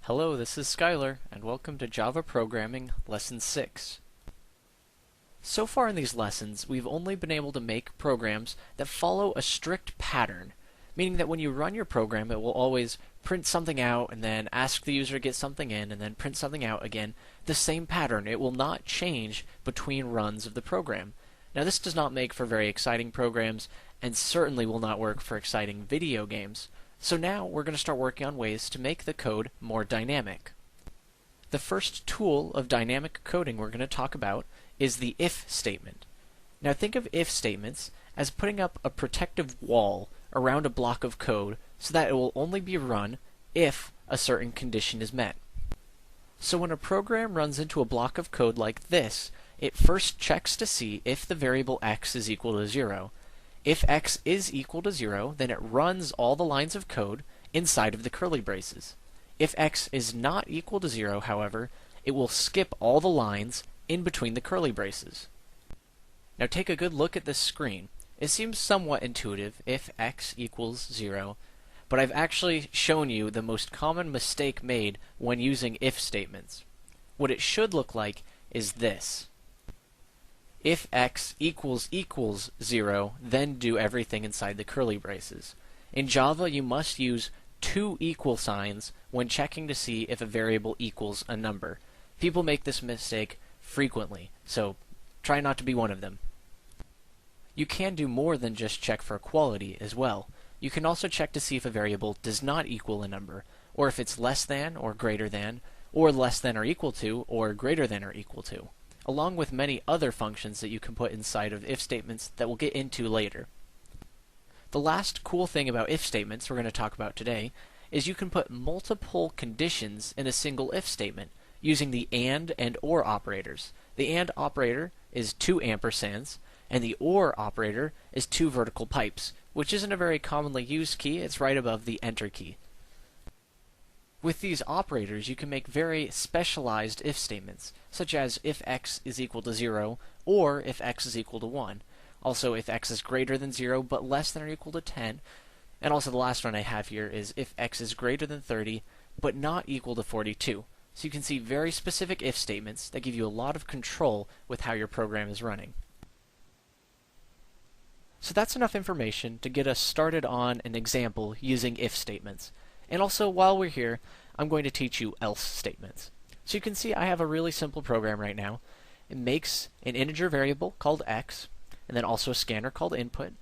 Hello, this is Skylar, and welcome to Java Programming Lesson 6. So far in these lessons, we've only been able to make programs that follow a strict pattern, meaning that when you run your program, it will always print something out and then ask the user to get something in and then print something out again. The same pattern. It will not change between runs of the program. Now, this does not make for very exciting programs and certainly will not work for exciting video games. So now we're going to start working on ways to make the code more dynamic. The first tool of dynamic coding we're going to talk about is the if statement. Now think of if statements as putting up a protective wall around a block of code so that it will only be run if a certain condition is met. So when a program runs into a block of code like this, it first checks to see if the variable x is equal to 0. If x is equal to 0, then it runs all the lines of code inside of the curly braces. If x is not equal to 0, however, it will skip all the lines in between the curly braces. Now take a good look at this screen. It seems somewhat intuitive if x equals 0, but I've actually shown you the most common mistake made when using if statements. What it should look like is this. If x equals 0, then do everything inside the curly braces. In Java, you must use two equal signs when checking to see if a variable equals a number. People make this mistake frequently, so try not to be one of them. You can do more than just check for equality as well. You can also check to see if a variable does not equal a number, or if it's less than or greater than, or less than or equal to, or greater than or equal to, along with many other functions that you can put inside of if statements that we'll get into later. The last cool thing about if statements we're going to talk about today is you can put multiple conditions in a single if statement using the and or operators. The and operator is 2 ampersands, and the or operator is 2 vertical pipes, which isn't a very commonly used key. It's right above the enter key. With these operators, you can make very specialized if statements, such as if x is equal to 0, or if x is equal to 1. Also, if x is greater than 0, but less than or equal to 10. And also the last one I have here is if x is greater than 30, but not equal to 42. So you can see very specific if statements that give you a lot of control with how your program is running. So that's enough information to get us started on an example using if statements. And also, while we're here, I'm going to teach you else statements. So you can see I have a really simple program right now. It makes an integer variable called x, and then also a scanner called input,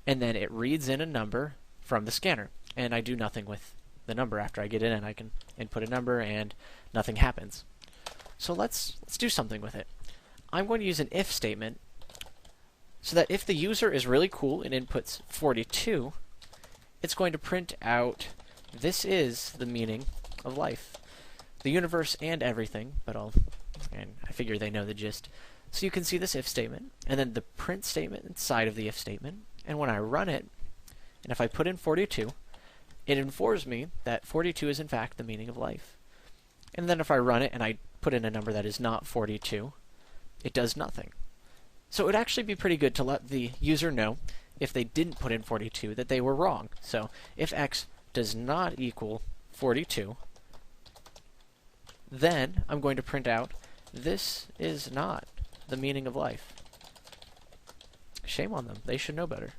and then it reads in a number from the scanner. And I do nothing with the number after I get it in. I can input a number and nothing happens. So let's do something with it. I'm going to use an if statement so that if the user is really cool and inputs 42, it's going to print out this is the meaning of life. The universe and everything, and I figure they know the gist. So you can see this if statement, and then the print statement inside of the if statement, and when I run it, and if I put in 42, it informs me that 42 is in fact the meaning of life. And then if I run it and I put in a number that is not 42, it does nothing. So it would actually be pretty good to let the user know, if they didn't put in 42, that they were wrong. So if x does not equal 42, then I'm going to print out this is not the meaning of life. Shame on them. They should know better.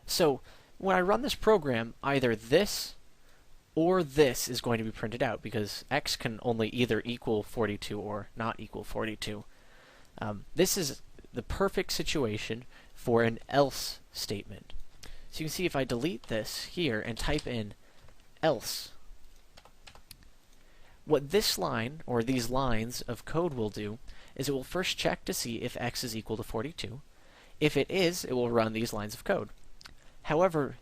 So when I run this program, either this or this is going to be printed out because x can only either equal 42 or not equal 42. This is the perfect situation for an else statement. So you can see if I delete this here and type in else, what this line, or these lines of code will do, is it will first check to see if x is equal to 42. If it is, it will run these lines of code. However,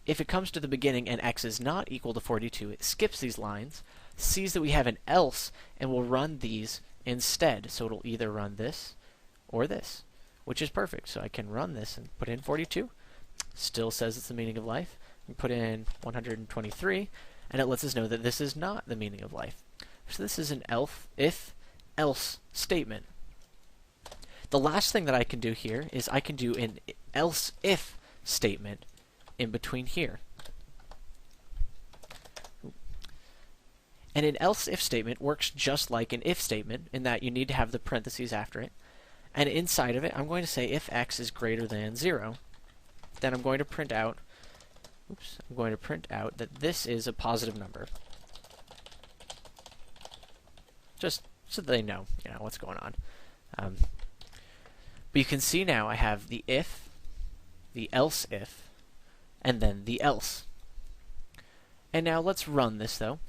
if it comes to the beginning and x is not equal to 42, it skips these lines, sees that we have an else, and will run these instead. So it'll either run this or this, which is perfect. So I can run this and put in 42. Still says it's the meaning of life. We put in 123, and it lets us know that this is not the meaning of life. So this is an if-else statement. The last thing that I can do here is I can do an else-if statement in between here. And an else-if statement works just like an if statement in that you need to have the parentheses after it. And inside of it, I'm going to say if x is greater than 0, then I'm going to print out that this is a positive number. Just so they know, what's going on. But you can see now I have the if, the else if, and then the else. And now let's run this though.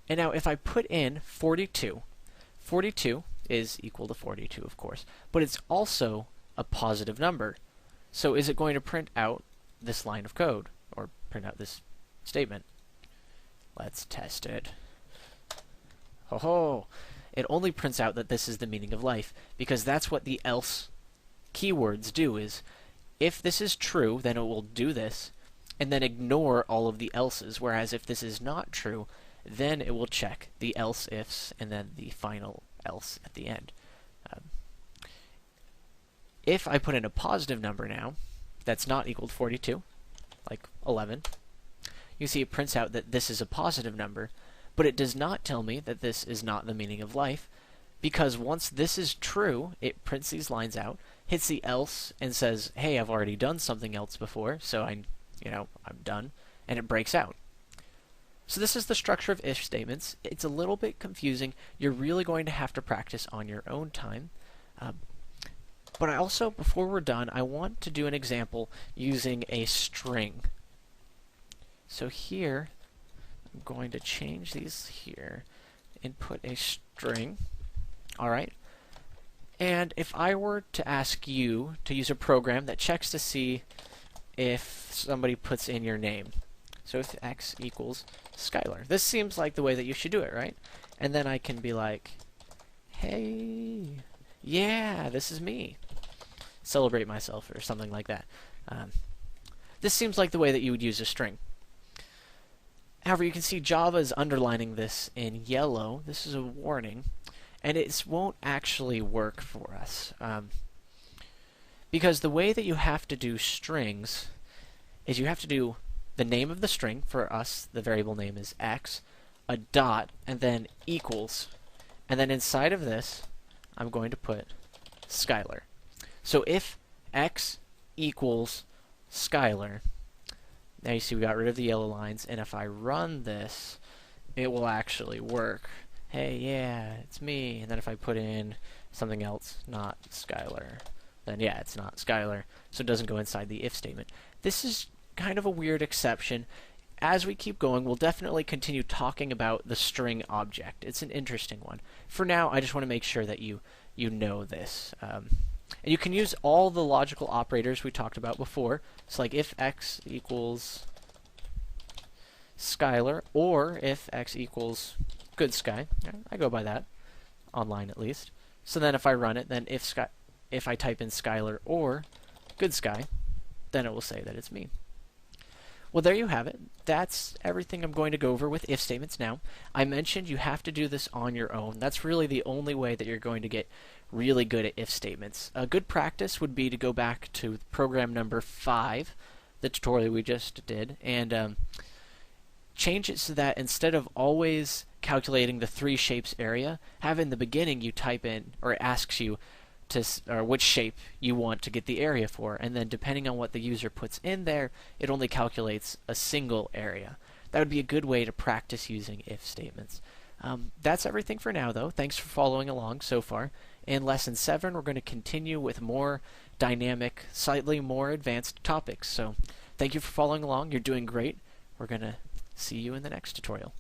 And now if I put in 42, 42 is equal to 42 of course, but it's also a positive number. So is it going to print out this line of code, or print out this statement? Let's test it. Ho-ho! It only prints out that this is the meaning of life, because that's what the else keywords do, is if this is true, then it will do this, and then ignore all of the else's, whereas if this is not true, then it will check the else ifs, and then the final else at the end. If I put in a positive number now, that's not equal to 42, like 11, you see it prints out that this is a positive number, but it does not tell me that this is not the meaning of life, because once this is true, it prints these lines out, hits the else, and says, hey, I've already done something else before, so I'm done, and it breaks out. So this is the structure of if statements. It's a little bit confusing. You're really going to have to practice on your own time. But I also, before we're done, I want to do an example using a string. So here, I'm going to change these here and put a string. Alright. And if I were to ask you to use a program that checks to see if somebody puts in your name. So if x equals Skylar. This seems like the way that you should do it, right? And then I can be like, hey, yeah, this is me. Celebrate myself or something like that. This seems like the way that you would use a string. However, you can see Java is underlining this in yellow. This is a warning. And it won't actually work for us. Because the way that you have to do strings is you have to do the name of the string. For us, the variable name is x, a dot, and then equals. And then inside of this, I'm going to put Skylar. So if x equals Skylar, now you see we got rid of the yellow lines, and if I run this, it will actually work. Hey, yeah, it's me. And then if I put in something else, not Skylar, then yeah, it's not Skylar, so it doesn't go inside the if statement. This is kind of a weird exception. As we keep going, we'll definitely continue talking about the string object. It's an interesting one. For now, I just want to make sure that you know this. And you can use all the logical operators we talked about before. So like if x equals Skylar, or if x equals good sky. I go by that, online at least. So then if I run it, then if I type in Skylar or good sky, then it will say that it's me. Well, there you have it. That's everything I'm going to go over with if statements now. I mentioned you have to do this on your own. That's really the only way that you're going to get really good at if statements. A good practice would be to go back to program number 5, the tutorial we just did, and change it so that instead of always calculating the 3 shapes area, have in the beginning you type in, or it asks you or which shape you want to get the area for, and then depending on what the user puts in there, it only calculates a single area. That would be a good way to practice using if statements. That's everything for now, though. Thanks for following along so far. In Lesson 7, we're going to continue with more dynamic, slightly more advanced topics. So thank you for following along. You're doing great. We're going to see you in the next tutorial.